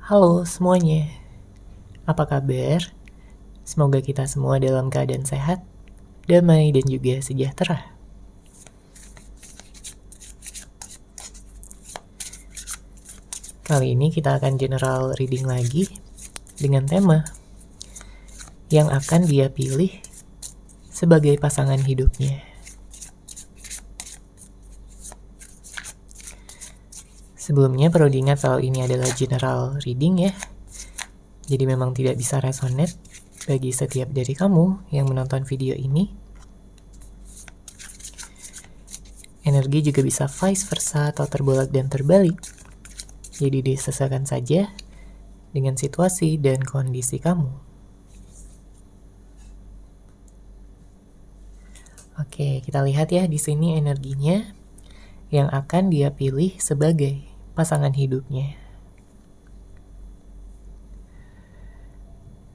Halo semuanya, apa kabar? Semoga kita semua dalam keadaan sehat, damai, dan juga sejahtera. Kali ini kita akan general reading lagi dengan tema yang akan dia pilih sebagai pasangan hidupnya. Sebelumnya perlu diingat kalau ini adalah general reading ya, jadi memang tidak bisa resonate bagi setiap dari kamu yang menonton video ini. Energi juga bisa vice versa atau terbolak dan terbalik. Jadi disesuaikan saja dengan situasi dan kondisi kamu. Oke, kita lihat ya di sini energinya yang akan dia pilih sebagai pasangan hidupnya.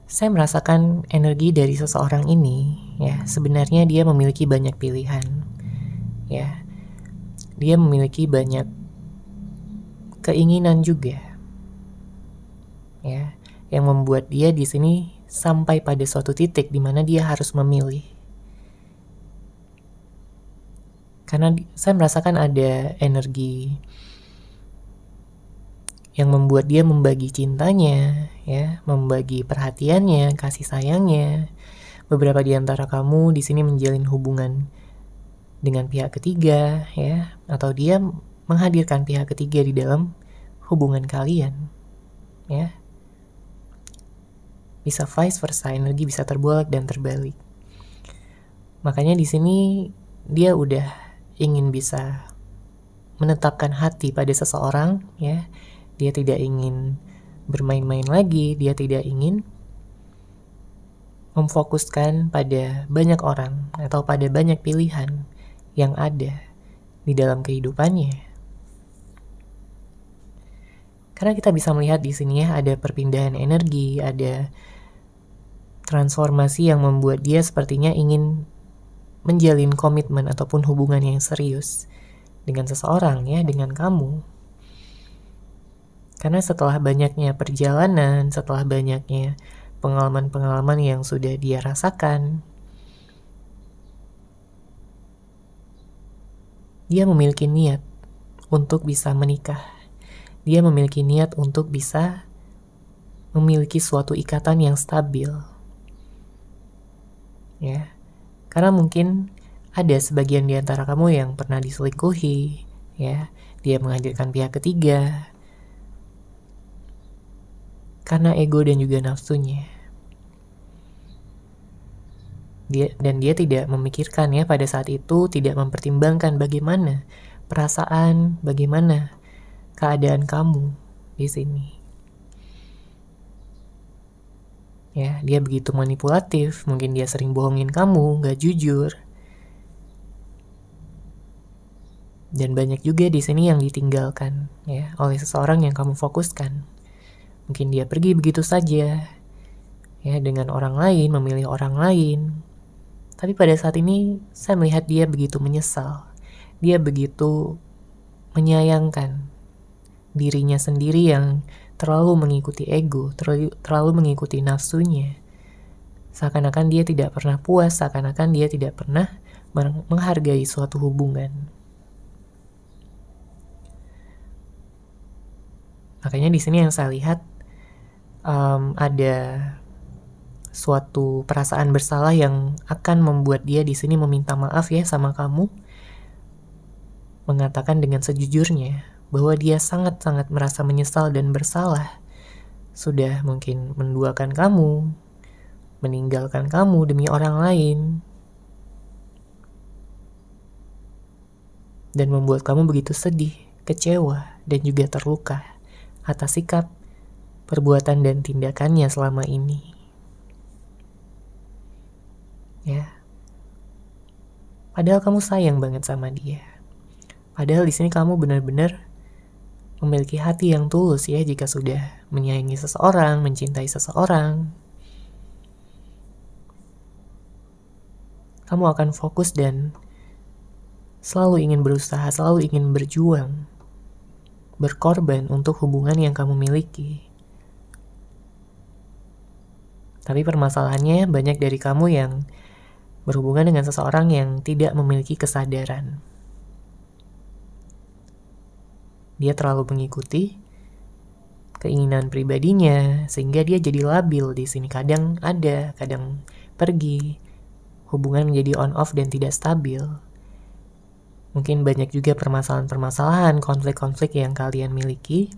Saya merasakan energi dari seseorang ini, ya, sebenarnya dia memiliki banyak pilihan. Ya. Dia memiliki banyak keinginan juga. Ya, yang membuat dia di sini sampai pada suatu titik di mana dia harus memilih. Karena saya merasakan ada energi yang membuat dia membagi cintanya, ya, membagi perhatiannya, kasih sayangnya. Beberapa di antara kamu di sini menjalin hubungan dengan pihak ketiga, ya, atau dia menghadirkan pihak ketiga di dalam hubungan kalian, ya. Bisa vice versa, energi bisa terbolak dan terbalik. Makanya di sini dia udah ingin bisa menetapkan hati pada seseorang, ya. Dia tidak ingin bermain-main lagi, dia tidak ingin memfokuskan pada banyak orang atau pada banyak pilihan yang ada di dalam kehidupannya. Karena kita bisa melihat di sini ya, ada perpindahan energi, ada transformasi yang membuat dia sepertinya ingin menjalin komitmen ataupun hubungan yang serius dengan seseorang, ya, dengan kamu. Karena setelah banyaknya perjalanan, setelah banyaknya pengalaman-pengalaman yang sudah dia rasakan, dia memiliki niat untuk bisa menikah. Dia memiliki niat untuk bisa memiliki suatu ikatan yang stabil. Ya. Karena mungkin ada sebagian di antara kamu yang pernah diselingkuhi, ya. Dia menghadirkan pihak ketiga karena ego dan juga nafsunya. Dia tidak memikirkan ya pada saat itu, tidak mempertimbangkan bagaimana perasaan, bagaimana keadaan kamu di sini. Ya, dia begitu manipulatif, mungkin dia sering bohongin kamu, gak jujur. Dan banyak juga di sini yang ditinggalkan ya oleh seseorang yang kamu fokuskan. Mungkin dia pergi begitu saja, ya, dengan orang lain, memilih orang lain. Tapi pada saat ini, saya melihat dia begitu menyesal. Dia begitu menyayangkan dirinya sendiri yang terlalu mengikuti ego, terlalu mengikuti nafsunya. Seakan-akan dia tidak pernah puas, seakan-akan dia tidak pernah menghargai suatu hubungan. Makanya di sini yang saya lihat, ada suatu perasaan bersalah yang akan membuat dia di sini meminta maaf ya sama kamu, mengatakan dengan sejujurnya bahwa dia sangat-sangat merasa menyesal dan bersalah sudah mungkin menduakan kamu, meninggalkan kamu demi orang lain, dan membuat kamu begitu sedih, kecewa, dan juga terluka atas sikap, perbuatan, dan tindakannya selama ini. Ya. Padahal kamu sayang banget sama dia. Padahal di sini kamu benar-benar memiliki hati yang tulus ya jika sudah menyayangi seseorang, mencintai seseorang. Kamu akan fokus dan selalu ingin berusaha, selalu ingin berjuang, berkorban untuk hubungan yang kamu miliki. Tapi permasalahannya banyak dari kamu yang berhubungan dengan seseorang yang tidak memiliki kesadaran. Dia terlalu mengikuti keinginan pribadinya sehingga dia jadi labil di sini. Kadang ada, kadang pergi. Hubungan menjadi on off dan tidak stabil. Mungkin banyak juga permasalahan-permasalahan, konflik-konflik yang kalian miliki.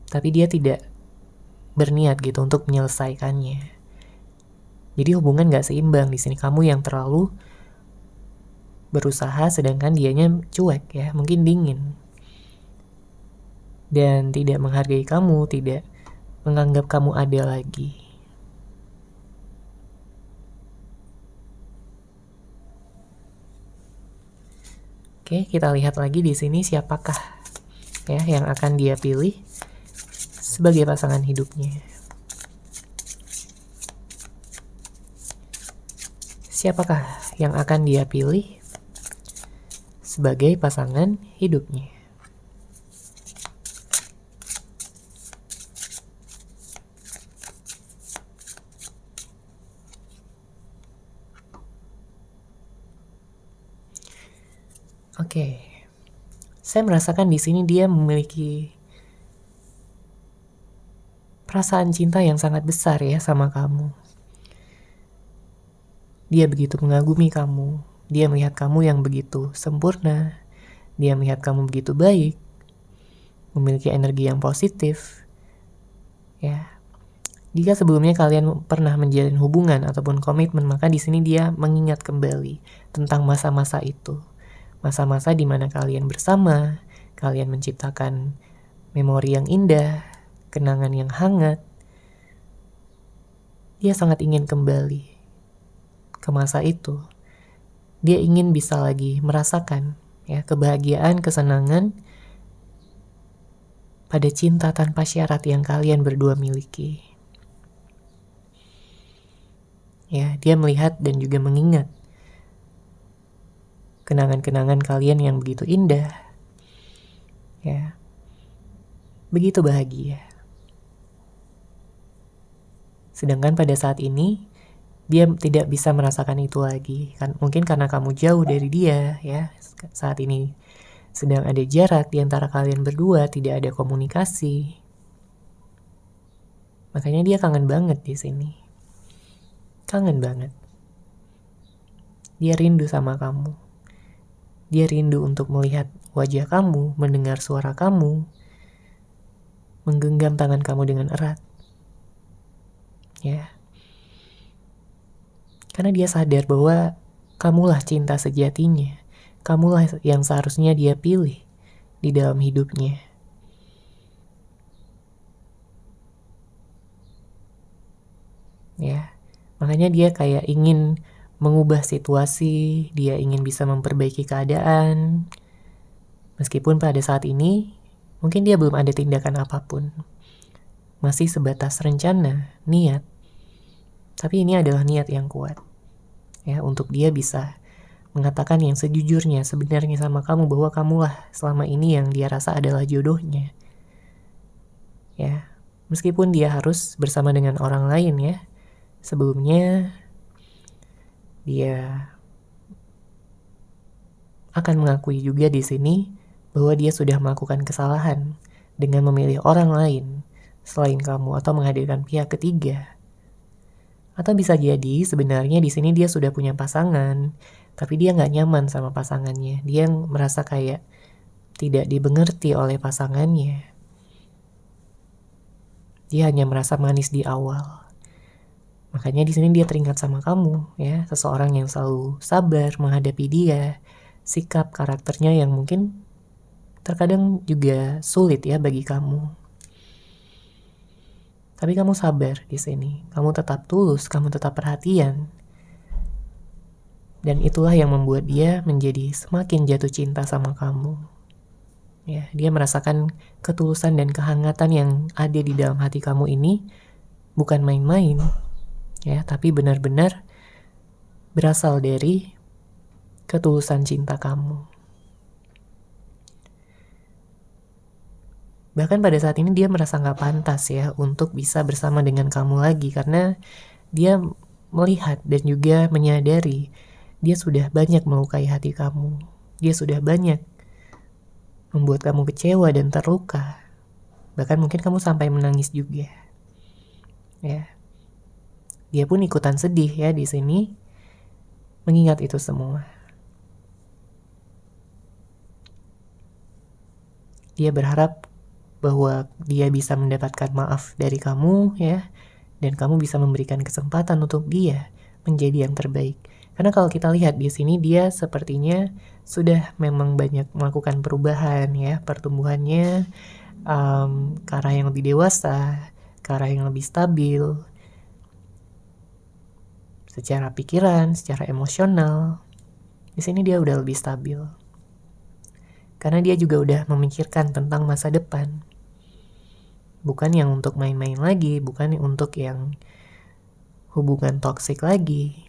Tapi dia tidak berniat gitu untuk menyelesaikannya. Jadi hubungan gak seimbang di sini. Kamu yang terlalu berusaha sedangkan dianya cuek ya, mungkin dingin. Dan tidak menghargai kamu, tidak menganggap kamu ada lagi. Oke, kita lihat lagi di sini siapakah ya yang akan dia pilih sebagai pasangan hidupnya. Siapakah yang akan dia pilih sebagai pasangan hidupnya? Oke, saya merasakan di sini dia memiliki perasaan cinta yang sangat besar ya sama kamu. Dia begitu mengagumi kamu. Dia melihat kamu yang begitu sempurna. Dia melihat kamu begitu baik, memiliki energi yang positif. Ya, jika sebelumnya kalian pernah menjalin hubungan ataupun komitmen, maka di sini dia mengingat kembali tentang masa-masa itu. Masa-masa di mana kalian bersama, kalian menciptakan memori yang indah, kenangan yang hangat. Dia sangat ingin kembali ke masa itu. Dia ingin bisa lagi merasakan ya kebahagiaan, kesenangan pada cinta tanpa syarat yang kalian berdua miliki. Ya, dia melihat dan juga mengingat kenangan-kenangan kalian yang begitu indah. Ya. Begitu bahagia. Sedangkan pada saat ini dia tidak bisa merasakan itu lagi. Mungkin karena kamu jauh dari dia ya. Saat ini sedang ada jarak di antara kalian berdua, tidak ada komunikasi. Makanya dia kangen banget di sini. Kangen banget. Dia rindu sama kamu. Dia rindu untuk melihat wajah kamu, mendengar suara kamu, menggenggam tangan kamu dengan erat. Ya. Karena dia sadar bahwa kamulah cinta sejatinya. Kamulah yang seharusnya dia pilih di dalam hidupnya. Ya. Makanya dia kayak ingin mengubah situasi, dia ingin bisa memperbaiki keadaan. Meskipun pada saat ini, mungkin dia belum ada tindakan apapun. Masih sebatas rencana, niat. Tapi ini adalah niat yang kuat. Ya, untuk dia bisa mengatakan yang sejujurnya, sebenarnya sama kamu, bahwa kamulah selama ini yang dia rasa adalah jodohnya. Ya, meskipun dia harus bersama dengan orang lain ya. Sebelumnya dia akan mengakui juga di sini bahwa dia sudah melakukan kesalahan dengan memilih orang lain selain kamu atau menghadirkan pihak ketiga. Atau bisa jadi sebenarnya di sini dia sudah punya pasangan, tapi dia nggak nyaman sama pasangannya. Dia merasa kayak tidak dimengerti oleh pasangannya. Dia hanya merasa manis di awal. Makanya di sini dia teringat sama kamu, ya, seseorang yang selalu sabar menghadapi dia, sikap karakternya yang mungkin terkadang juga sulit ya bagi kamu. Tapi kamu sabar di sini, kamu tetap tulus, kamu tetap perhatian, dan itulah yang membuat dia menjadi semakin jatuh cinta sama kamu. Ya, dia merasakan ketulusan dan kehangatan yang ada di dalam hati kamu ini bukan main-main. Ya, tapi benar-benar berasal dari ketulusan cinta kamu. Bahkan pada saat ini dia merasa gak pantas ya untuk bisa bersama dengan kamu lagi, karena dia melihat dan juga menyadari dia sudah banyak melukai hati kamu. Dia sudah banyak membuat kamu kecewa dan terluka. Bahkan mungkin kamu sampai menangis juga. Ya. Dia pun ikutan sedih ya di sini mengingat itu semua. Dia berharap bahwa dia bisa mendapatkan maaf dari kamu ya, dan kamu bisa memberikan kesempatan untuk dia menjadi yang terbaik. Karena kalau kita lihat di sini dia sepertinya sudah memang banyak melakukan perubahan ya, pertumbuhannya ke arah yang lebih dewasa, ke arah yang lebih stabil, secara pikiran, secara emosional. Di sini dia udah lebih stabil. Karena dia juga udah memikirkan tentang masa depan. Bukan yang untuk main-main lagi, bukan untuk yang hubungan toksik lagi.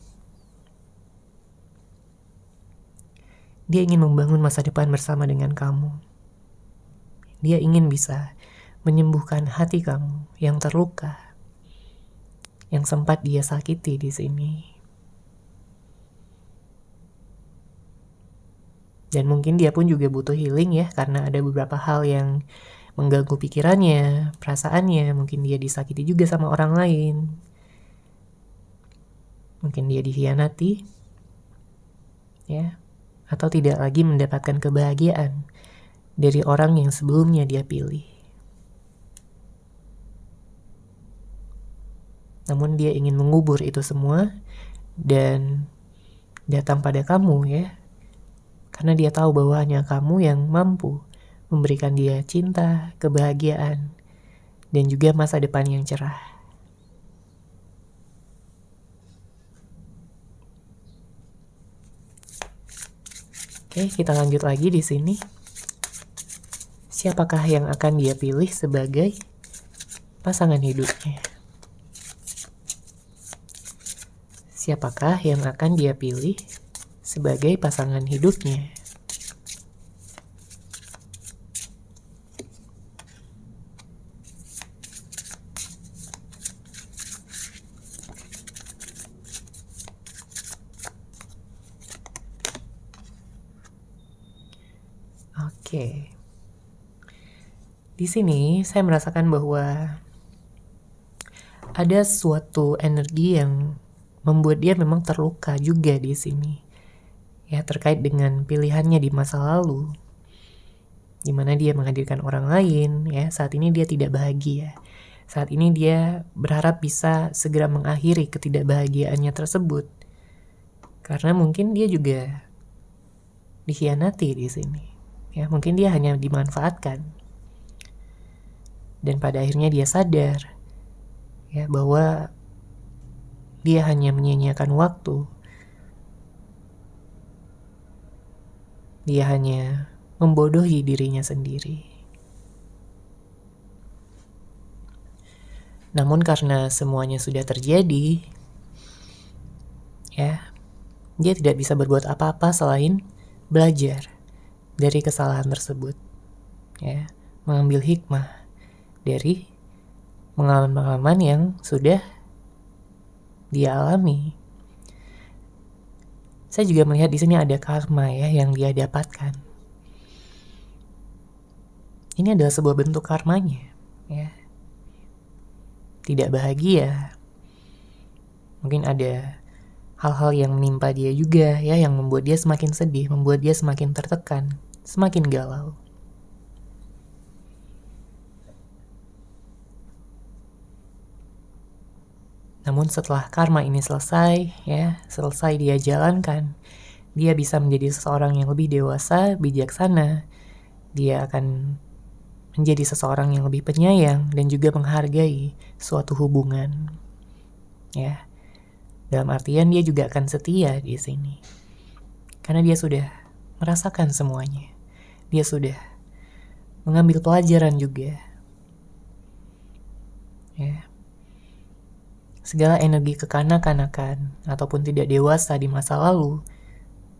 Dia ingin membangun masa depan bersama dengan kamu. Dia ingin bisa menyembuhkan hati kamu yang terluka, yang sempat dia sakiti di sini. Dan mungkin dia pun juga butuh healing ya, karena ada beberapa hal yang mengganggu pikirannya, perasaannya. Mungkin dia disakiti juga sama orang lain. Mungkin dia dikhianati, ya, atau tidak lagi mendapatkan kebahagiaan dari orang yang sebelumnya dia pilih. Namun dia ingin mengubur itu semua dan datang pada kamu ya, karena dia tahu bahwa hanya kamu yang mampu memberikan dia cinta, kebahagiaan, dan juga masa depan yang cerah. Oke, kita lanjut lagi di sini. Siapakah yang akan dia pilih sebagai pasangan hidupnya? Siapakah yang akan dia pilih sebagai pasangan hidupnya? Oke. Di sini saya merasakan bahwa ada suatu energi yang membuat dia memang terluka juga di sini. Ya, terkait dengan pilihannya di masa lalu. Di mana dia menghadirkan orang lain, ya. Saat ini dia tidak bahagia. Saat ini dia berharap bisa segera mengakhiri ketidakbahagiaannya tersebut. Karena mungkin dia juga dikhianati di sini. Ya, mungkin dia hanya dimanfaatkan. Dan pada akhirnya dia sadar ya bahwa dia hanya menyia-nyiakan waktu. Dia hanya membodohi dirinya sendiri. Namun karena semuanya sudah terjadi, ya, dia tidak bisa berbuat apa-apa selain belajar dari kesalahan tersebut. Ya, mengambil hikmah dari pengalaman-pengalaman yang sudah dia alami. Saya juga melihat di sini ada karma ya yang dia dapatkan. Ini adalah sebuah bentuk karmanya, ya. Tidak bahagia. Mungkin ada hal-hal yang menimpa dia juga ya, yang membuat dia semakin sedih, membuat dia semakin tertekan, semakin galau. Namun setelah karma ini selesai, ya, selesai dia jalankan, dia bisa menjadi seseorang yang lebih dewasa, bijaksana. Dia akan menjadi seseorang yang lebih penyayang dan juga menghargai suatu hubungan. Ya, dalam artian dia juga akan setia di sini. Karena dia sudah merasakan semuanya. Dia sudah mengambil pelajaran juga. Ya. Segala energi kekanak-kanakan ataupun tidak dewasa di masa lalu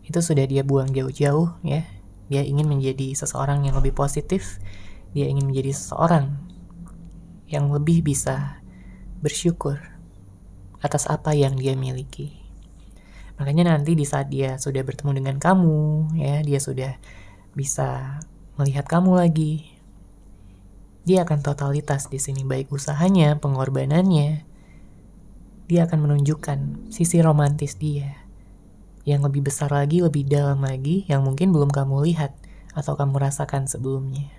itu sudah dia buang jauh-jauh ya. Dia ingin menjadi seseorang yang lebih positif, Dia ingin menjadi seseorang yang lebih bisa bersyukur atas apa yang dia miliki. Makanya nanti di saat dia sudah bertemu dengan kamu, ya, dia sudah bisa melihat kamu lagi, dia akan totalitas di sini, baik usahanya, pengorbanannya. Dia akan menunjukkan sisi romantis dia yang lebih besar lagi, lebih dalam lagi, yang mungkin belum kamu lihat atau kamu rasakan sebelumnya.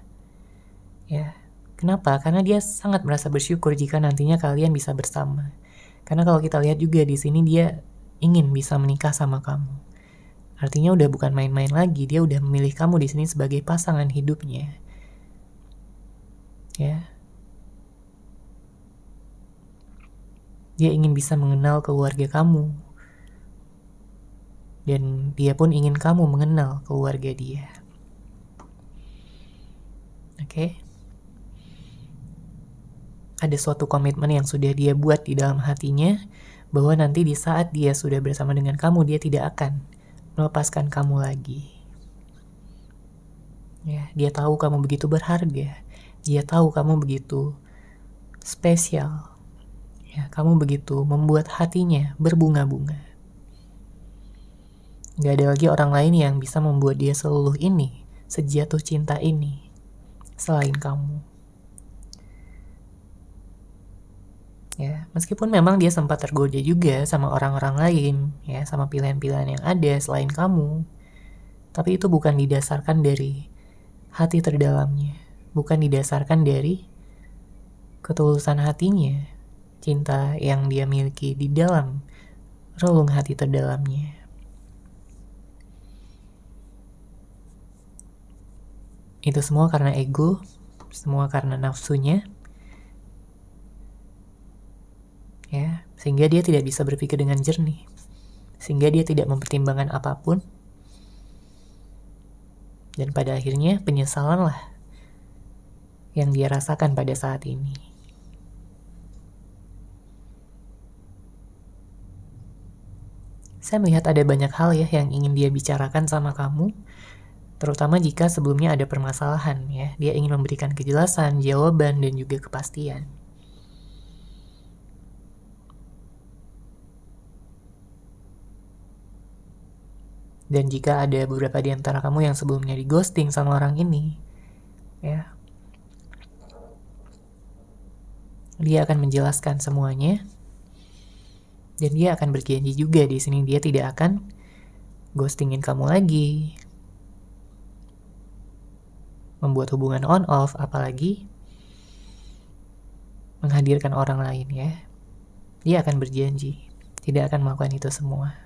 Ya, kenapa? Karena dia sangat merasa bersyukur jika nantinya kalian bisa bersama. Karena kalau kita lihat juga di sini dia ingin bisa menikah sama kamu. Artinya udah bukan main-main lagi, dia udah memilih kamu di sini sebagai pasangan hidupnya. Ya. Dia ingin bisa mengenal keluarga kamu. Dan dia pun ingin kamu mengenal keluarga dia. Oke? Ada suatu komitmen yang sudah dia buat di dalam hatinya, bahwa nanti di saat dia sudah bersama dengan kamu, dia tidak akan melepaskan kamu lagi. Ya, dia tahu kamu begitu berharga. Dia tahu kamu begitu spesial. Ya, kamu begitu membuat hatinya berbunga-bunga. Gak ada lagi orang lain yang bisa membuat dia seluluh ini, sejatuh cinta ini, selain kamu. Ya, meskipun memang dia sempat tergoda juga sama orang-orang lain, ya, sama pilihan-pilihan yang ada selain kamu, tapi itu bukan didasarkan dari hati terdalamnya, bukan didasarkan dari ketulusan hatinya, cinta yang dia miliki di dalam relung hati terdalamnya. Itu semua karena ego, semua karena nafsunya, ya, sehingga dia tidak bisa berpikir dengan jernih, sehingga dia tidak mempertimbangkan apapun, dan pada akhirnya penyesalanlah yang dia rasakan pada saat ini. Saya melihat ada banyak hal ya yang ingin dia bicarakan sama kamu, terutama jika sebelumnya ada permasalahan, ya. Dia ingin memberikan kejelasan, jawaban, dan juga kepastian. Dan jika ada beberapa di antara kamu yang sebelumnya di ghosting sama orang ini, ya, dia akan menjelaskan semuanya, dan dia akan berjanji juga di sini dia tidak akan ghostingin kamu lagi, membuat hubungan on off, apalagi menghadirkan orang lain, ya. Dia akan berjanji tidak akan melakukan itu semua.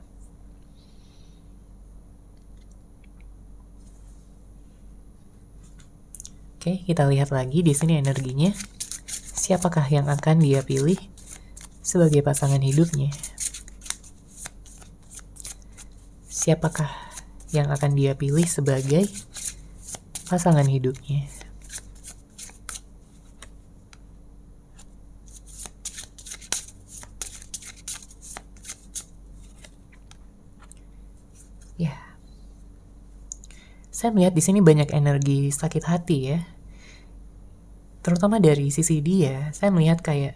Oke, kita lihat lagi di sini energinya. Siapakah yang akan dia pilih sebagai pasangan hidupnya? Siapakah yang akan dia pilih sebagai pasangan hidupnya? Ya. Saya melihat di sini banyak energi sakit hati ya. Terutama dari sisi dia, saya melihat kayak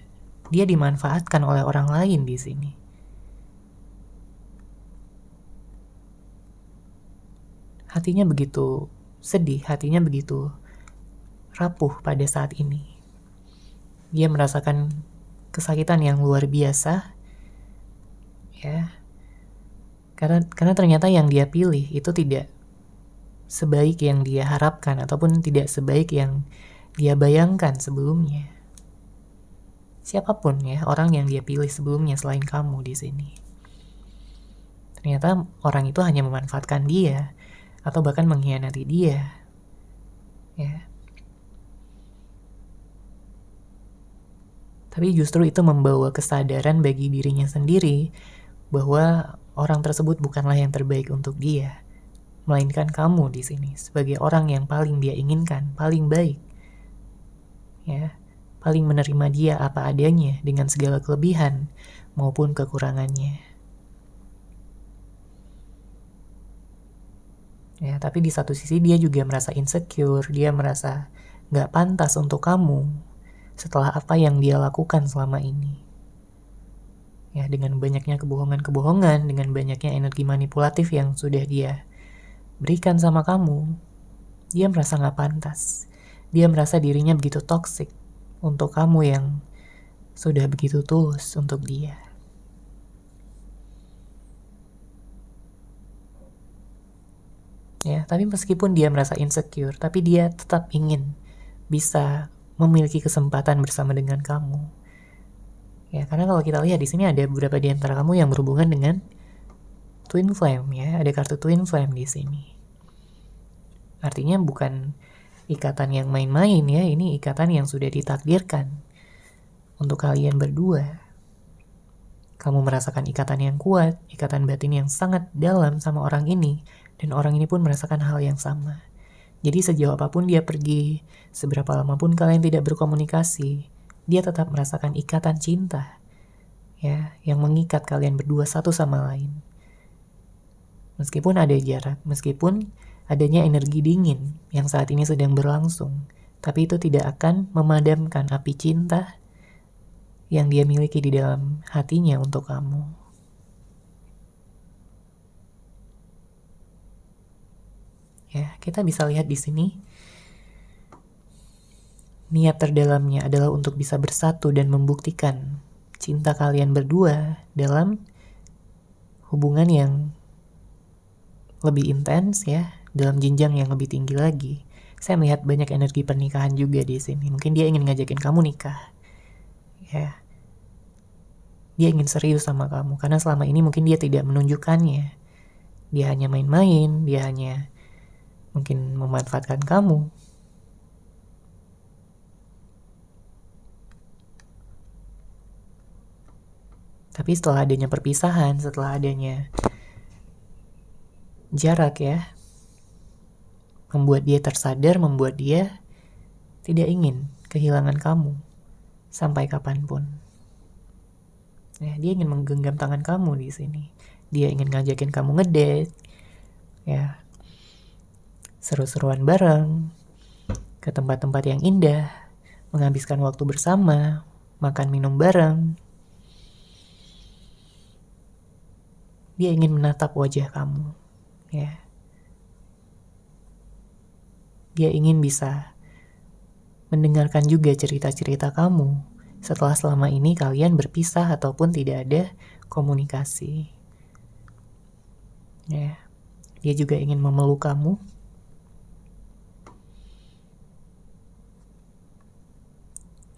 dia dimanfaatkan oleh orang lain di sini. Hatinya begitu sedih, hatinya begitu rapuh pada saat ini. Dia merasakan kesakitan yang luar biasa, ya. Karena ternyata yang dia pilih itu tidak sebaik yang dia harapkan ataupun tidak sebaik yang dia bayangkan sebelumnya. Siapapun ya orang yang dia pilih sebelumnya selain kamu di sini. Ternyata orang itu hanya memanfaatkan dia atau bahkan mengkhianati dia. Ya. Tapi justru itu membawa kesadaran bagi dirinya sendiri bahwa orang tersebut bukanlah yang terbaik untuk dia, melainkan kamu di sini sebagai orang yang paling dia inginkan, paling baik, ya, paling menerima dia apa adanya dengan segala kelebihan maupun kekurangannya. Ya, tapi di satu sisi dia juga merasa insecure, dia merasa gak pantas untuk kamu setelah apa yang dia lakukan selama ini. Ya, dengan banyaknya kebohongan-kebohongan, dengan banyaknya energi manipulatif yang sudah dia berikan sama kamu, dia merasa gak pantas. Dia merasa dirinya begitu toksik untuk kamu yang sudah begitu tulus untuk dia. Ya, tapi meskipun dia merasa insecure, tapi dia tetap ingin bisa memiliki kesempatan bersama dengan kamu. Ya, karena kalau kita lihat di sini ada beberapa di antara kamu yang berhubungan dengan twin flame, ya, ada kartu twin flame di sini. Artinya bukan ikatan yang main-main, ya, ini ikatan yang sudah ditakdirkan untuk kalian berdua. Kamu merasakan ikatan yang kuat, ikatan batin yang sangat dalam sama orang ini, dan orang ini pun merasakan hal yang sama. Jadi sejauh apapun dia pergi, seberapa lama pun kalian tidak berkomunikasi, dia tetap merasakan ikatan cinta, ya, yang mengikat kalian berdua satu sama lain. Meskipun ada jarak, meskipun adanya energi dingin yang saat ini sedang berlangsung, tapi itu tidak akan memadamkan api cinta yang dia miliki di dalam hatinya untuk kamu. Ya, kita bisa lihat di sini niat terdalamnya adalah untuk bisa bersatu dan membuktikan cinta kalian berdua dalam hubungan yang lebih intens, ya, dalam jenjang yang lebih tinggi lagi. Saya melihat banyak energi pernikahan juga di sini. Mungkin dia ingin ngajakin kamu nikah, ya. Dia ingin serius sama kamu karena selama ini mungkin dia tidak menunjukkannya. Dia hanya main-main, dia hanya mungkin memanfaatkan kamu. Tapi setelah adanya perpisahan, setelah adanya jarak, ya, membuat dia tersadar, membuat dia tidak ingin kehilangan kamu sampai kapanpun. Ya, dia ingin menggenggam tangan kamu di sini. Dia ingin ngajakin kamu ngedate, ya, seru-seruan bareng, ke tempat-tempat yang indah, menghabiskan waktu bersama, makan minum bareng. Dia ingin menatap wajah kamu, ya. Dia ingin bisa mendengarkan juga cerita-cerita kamu setelah selama ini kalian berpisah ataupun tidak ada komunikasi. Ya, dia juga ingin memeluk kamu.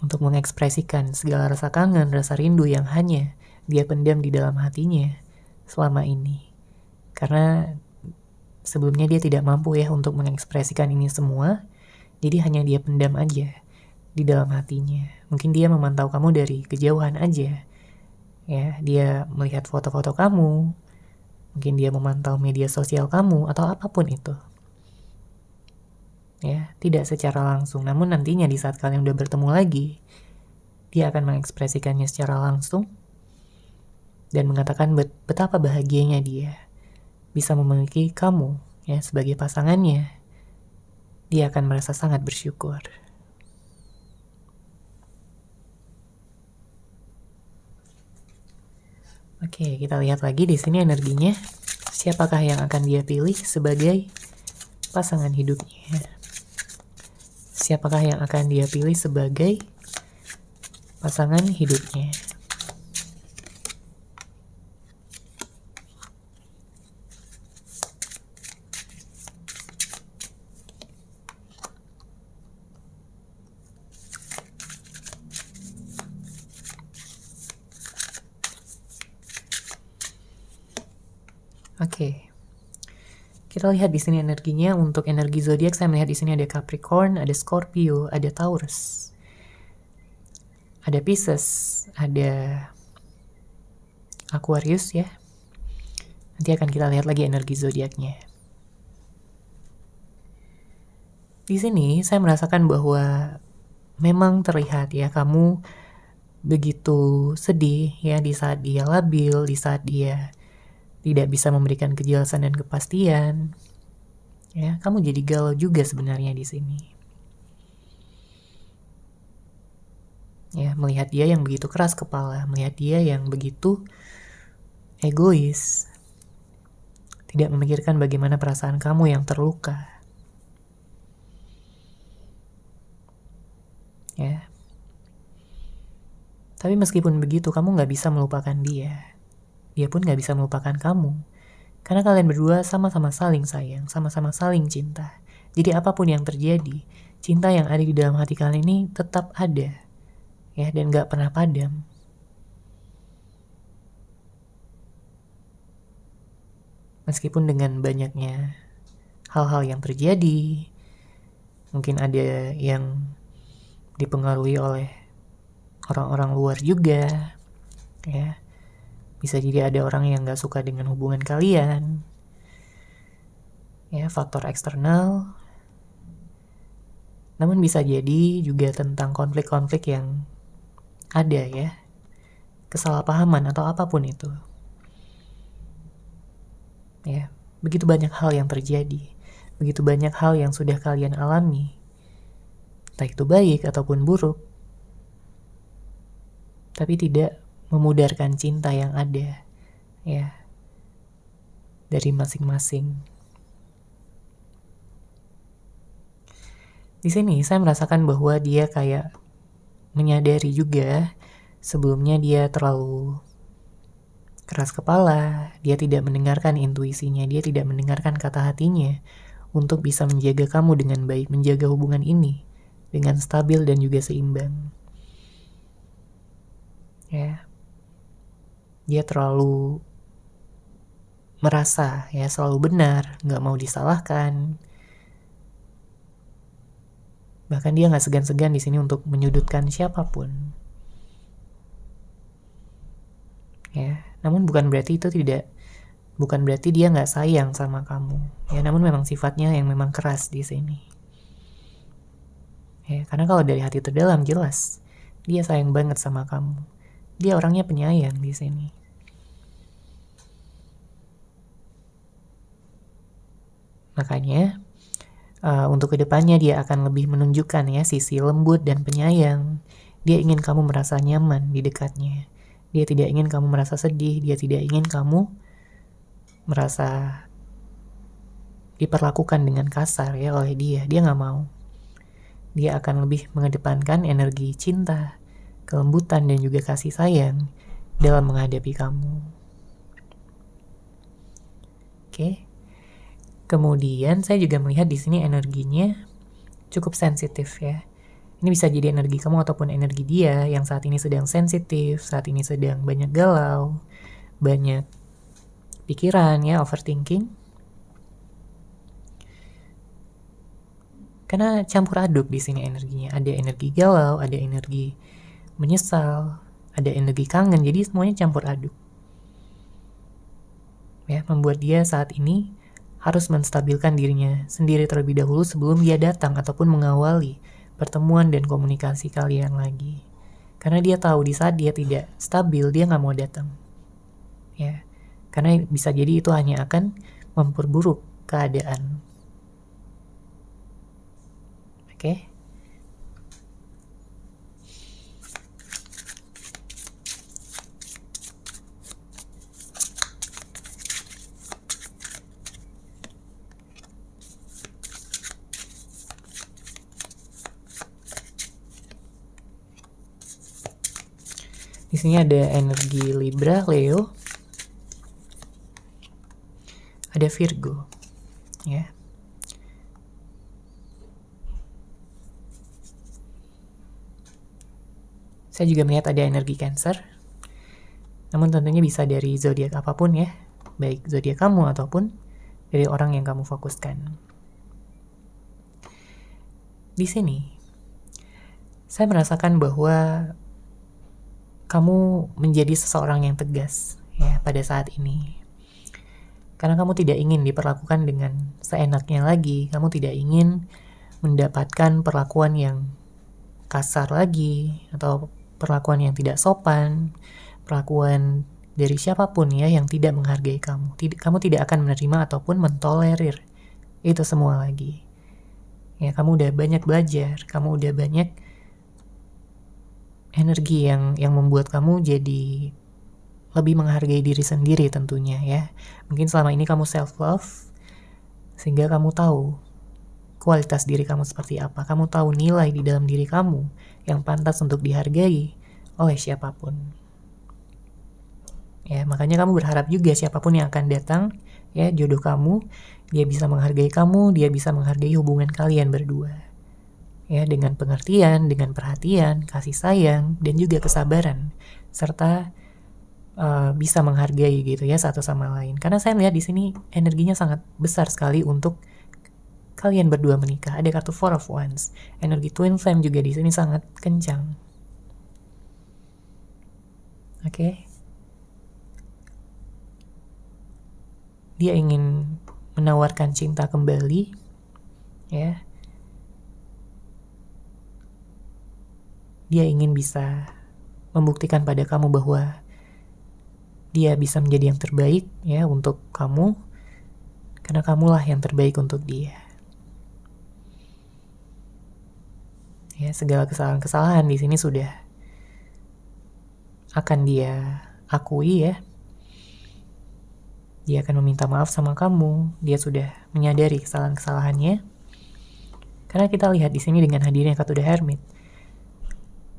Untuk mengekspresikan segala rasa kangen, rasa rindu yang hanya dia pendam di dalam hatinya selama ini. Karena sebelumnya dia tidak mampu, ya, untuk mengekspresikan ini semua. Jadi hanya dia pendam aja di dalam hatinya. Mungkin dia memantau kamu dari kejauhan aja. Ya, dia melihat foto-foto kamu. Mungkin dia memantau media sosial kamu atau apapun itu. Ya, tidak secara langsung. Namun nantinya di saat kalian udah bertemu lagi, dia akan mengekspresikannya secara langsung dan mengatakan betapa bahagianya dia bisa memiliki kamu, ya, sebagai pasangannya. Dia akan merasa sangat bersyukur. Oke, kita lihat lagi di sini energinya. Siapakah yang akan dia pilih sebagai pasangan hidupnya? Siapakah yang akan dia pilih sebagai pasangan hidupnya? Oke. Kita lihat di sini energinya. Untuk energi zodiak saya melihat di sini ada Capricorn, ada Scorpio, ada Taurus, ada Pisces, ada Aquarius, ya. Nanti akan kita lihat lagi energi zodiaknya. Di sini saya merasakan bahwa memang terlihat, ya, kamu begitu sedih, ya, di saat dia labil, di saat dia tidak bisa memberikan kejelasan dan kepastian. Ya, kamu jadi galau juga sebenarnya di sini. Ya, melihat dia yang begitu keras kepala, melihat dia yang begitu egois, tidak memikirkan bagaimana perasaan kamu yang terluka. Ya. Tapi meskipun begitu, kamu gak bisa melupakan dia. Dia pun gak bisa melupakan kamu. Karena kalian berdua sama-sama saling sayang, sama-sama saling cinta. Jadi apapun yang terjadi, cinta yang ada di dalam hati kalian ini tetap ada. Ya, dan gak pernah padam. Meskipun dengan banyaknya hal-hal yang terjadi, mungkin ada yang dipengaruhi oleh orang-orang luar juga, ya. Bisa jadi ada orang yang gak suka dengan hubungan kalian, ya, faktor eksternal. Namun bisa jadi juga tentang konflik-konflik yang ada, ya, kesalahpahaman atau apapun itu. Ya, begitu banyak hal yang terjadi, begitu banyak hal yang sudah kalian alami, entah itu baik ataupun buruk, tapi tidak memudarkan cinta yang ada, ya, dari masing-masing. Di sini saya merasakan bahwa dia kayak menyadari juga sebelumnya dia terlalu keras kepala, dia tidak mendengarkan intuisinya, dia tidak mendengarkan kata hatinya untuk bisa menjaga kamu dengan baik, menjaga hubungan ini dengan stabil dan juga seimbang. Ya, dia terlalu merasa ya selalu benar, nggak mau disalahkan. Bahkan dia nggak segan-segan di sini untuk menyudutkan siapapun. Ya, namun bukan berarti dia nggak sayang sama kamu. Ya, namun memang sifatnya yang memang keras di sini. Ya, karena kalau dari hati terdalam jelas dia sayang banget sama kamu. Dia orangnya penyayang di sini. Makanya untuk kedepannya dia akan lebih menunjukkan ya sisi lembut dan penyayang. Dia ingin kamu merasa nyaman di dekatnya. Dia tidak ingin kamu merasa sedih. Dia tidak ingin kamu merasa diperlakukan dengan kasar ya oleh dia. Dia nggak mau. Dia akan lebih mengedepankan energi cinta, kelembutan dan juga kasih sayang dalam menghadapi kamu. Oke. Kemudian saya juga melihat di sini energinya cukup sensitif ya. Ini bisa jadi energi kamu ataupun energi dia yang saat ini sedang sensitif, saat ini sedang banyak galau, banyak pikiran ya, overthinking. Karena campur aduk di sini energinya. Ada energi galau, ada energi menyesal, ada energi kangen. Jadi semuanya campur aduk. Ya, membuat dia saat ini harus menstabilkan dirinya sendiri terlebih dahulu sebelum dia datang ataupun mengawali pertemuan dan komunikasi kalian lagi. Karena dia tahu di saat dia tidak stabil, dia nggak mau datang. Ya, karena bisa jadi itu hanya akan memperburuk keadaan. Oke. Di sini ada energi Libra, Leo, ada Virgo, ya. Saya juga melihat ada energi Cancer. Namun tentunya bisa dari zodiak apapun ya, baik zodiak kamu ataupun dari orang yang kamu fokuskan. Di sini saya merasakan bahwa kamu menjadi seseorang yang tegas ya pada saat ini. Karena kamu tidak ingin diperlakukan dengan seenaknya lagi, kamu tidak ingin mendapatkan perlakuan yang kasar lagi atau perlakuan yang tidak sopan, perlakuan dari siapapun ya yang tidak menghargai kamu. Kamu tidak akan menerima ataupun mentolerir itu semua lagi. Ya, kamu udah banyak belajar, kamu udah banyak energi yang membuat kamu jadi lebih menghargai diri sendiri tentunya ya. Mungkin selama ini kamu self love sehingga kamu tahu kualitas diri kamu seperti apa. Kamu tahu nilai di dalam diri kamu yang pantas untuk dihargai oleh siapapun. Ya, makanya kamu berharap juga siapapun yang akan datang, ya, jodoh kamu, dia bisa menghargai kamu, dia bisa menghargai hubungan kalian berdua. Ya, dengan pengertian, dengan perhatian, kasih sayang, dan juga kesabaran, serta bisa menghargai gitu ya satu sama lain. Karena saya lihat di sini energinya sangat besar sekali untuk kalian berdua menikah. Ada kartu Four of Wands, energi Twin Flame juga di sini sangat kencang. Oke. Dia ingin menawarkan cinta kembali, ya. Dia ingin bisa membuktikan pada kamu bahwa dia bisa menjadi yang terbaik ya untuk kamu, karena kamulah yang terbaik untuk dia. Ya, segala kesalahan-kesalahan di sini sudah akan dia akui ya. Dia akan meminta maaf sama kamu. Dia sudah menyadari kesalahan-kesalahannya. Karena kita lihat di sini dengan hadirnya kartu The Hermit,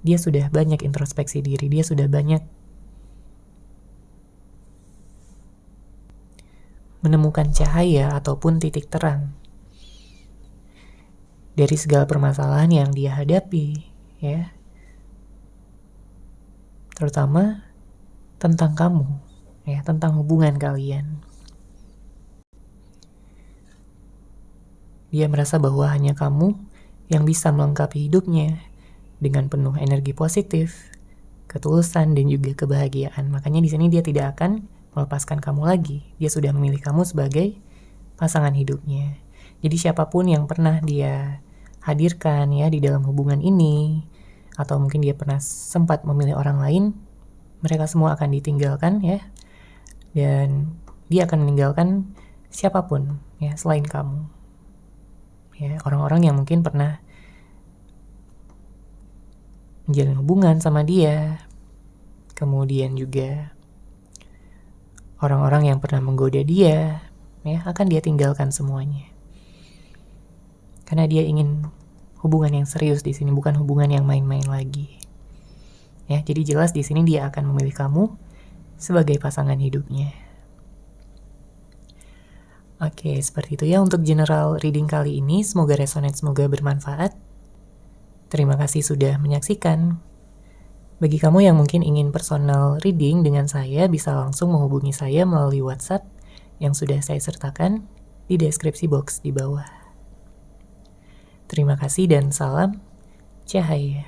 dia sudah banyak introspeksi diri, dia sudah banyak menemukan cahaya ataupun titik terang dari segala permasalahan yang dia hadapi, ya. Terutama tentang kamu, ya, tentang hubungan kalian. Dia merasa bahwa hanya kamu yang bisa melengkapi hidupnya dengan penuh energi positif, ketulusan, dan juga kebahagiaan. Makanya di sini dia tidak akan melepaskan kamu lagi. Dia sudah memilih kamu sebagai pasangan hidupnya. Jadi siapapun yang pernah dia hadirkan ya di dalam hubungan ini, atau mungkin dia pernah sempat memilih orang lain, mereka semua akan ditinggalkan ya. Dan dia akan meninggalkan siapapun ya selain kamu. Ya, orang-orang yang mungkin pernah menjalin hubungan sama dia, kemudian juga orang-orang yang pernah menggoda dia, ya, akan dia tinggalkan semuanya. Karena dia ingin hubungan yang serius di sini, bukan hubungan yang main-main lagi. Ya, jadi jelas di sini dia akan memilih kamu sebagai pasangan hidupnya. Oke, seperti itu ya untuk general reading kali ini. Semoga resonate, semoga bermanfaat. Terima kasih sudah menyaksikan. Bagi kamu yang mungkin ingin personal reading dengan saya, bisa langsung menghubungi saya melalui WhatsApp yang sudah saya sertakan di deskripsi box di bawah. Terima kasih dan salam cahaya.